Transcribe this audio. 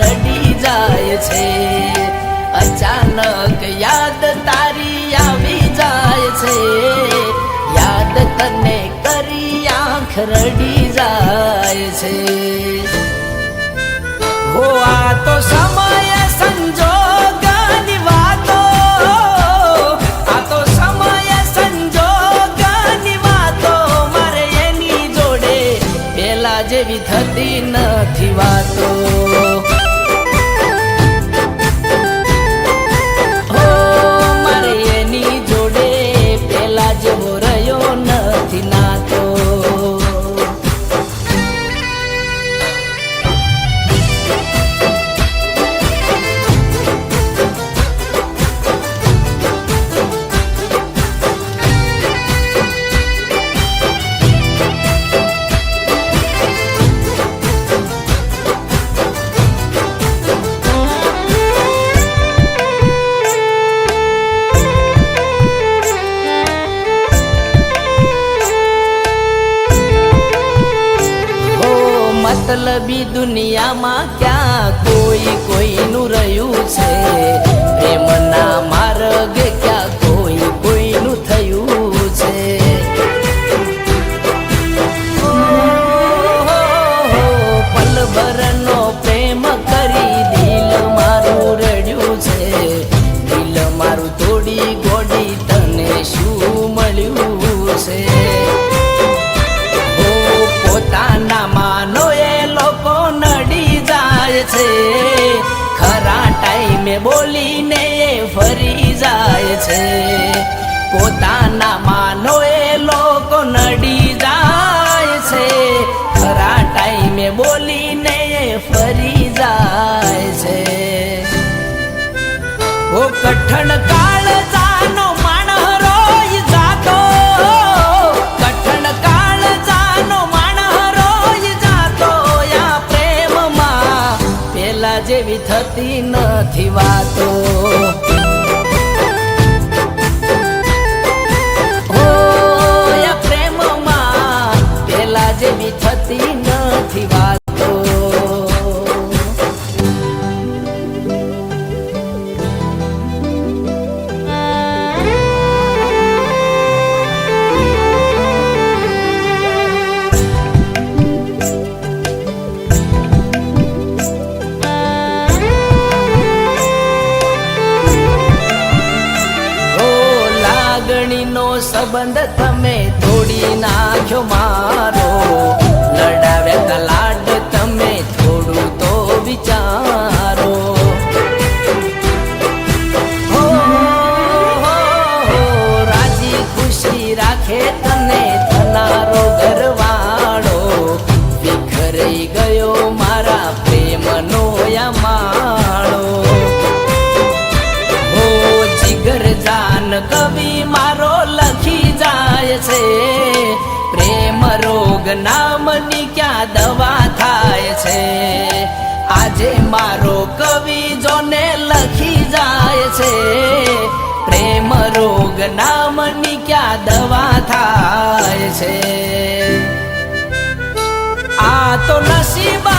રડી જાય છે અચાનક યાદ તારી આવી જાય છે યાદ તને કરી આંખ રડી જાય છે હો આ તો સમય સંજોગની વાતો આ તો સમય સંજોગની વાતો મારે એની જોડે પેલા જેવી થતી નથી વાતો મારે એની જોડે પેલા જેવો રહ્યો નથી નાતો मतलबी दुनिया में क्या कोई कोई नु रह्यु छे प्रेम ना मार्गे क्या कोई कोई नु थयु छे पल भर नो प्रेम करी दिल मारू रड्यु छे दिल मारू तोड़ी गोडी तने शू मळ्यु छे पोताना मानो खरा टाइम बोली ने फरी जाए छे पोताना मानो ए लोग नडी जाए छे खरा टाइम बोली ने फरी जाए छे वो कठण काल जानो माणह रोई जातो कठण काल जानो माणह रोई जातो या प्रेम मा पेला जेवी थती नथी वातो ओ या प्रेम मा पेला जेवी थती नथी वातो संबंध तमे तोड़ी नाख्यो मारो लड़ाव्या कलाड तमे थोड़ू तो विचारो हो, हो, हो राजी खुशी राखे तने थनारो घरवाळो विखराई गयो मारा प्रेमनो या माळो हो जिगर जान कवि मारो लखी जाए छे प्रेम रोग नामनी क्या दवा थाय छे आजे मारो कवि जोने लखी जाए छे प्रेम रोग नामनी क्या दवा थाय छे आ तो नसीबा